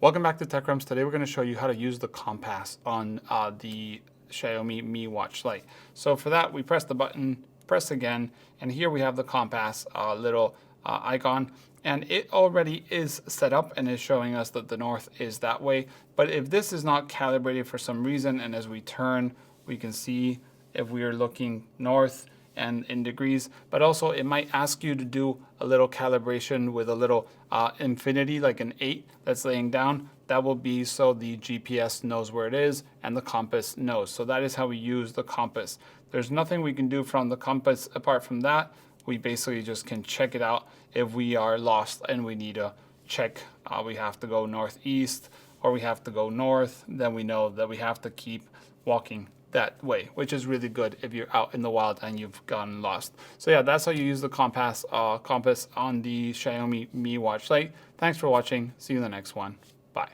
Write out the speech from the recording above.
Welcome back to Tech Realms. Today we're going to show you how to use the compass on the Xiaomi Mi Watch Lite. So for that, we press the button, press again, and here we have the compass little icon. And it already is set up and is showing us that the north is that way. But if this is not calibrated for some reason, and as we turn, we can see if we are looking north and in degrees, but also it might ask you to do a little calibration with a little infinity, like an 8 that's laying down. That will be so the GPS knows where it is and the compass knows. So that is how we use the compass. There's nothing we can do from the compass apart from that. We basically just can check it out if we are lost and we need to check. We have to go northeast or we have to go north. Then we know that we have to keep walking that way, which is really good if you're out in the wild and you've gotten lost. So yeah, that's how you use the compass on the Xiaomi Mi Watch Lite. Thanks for watching. See you in the next one. Bye.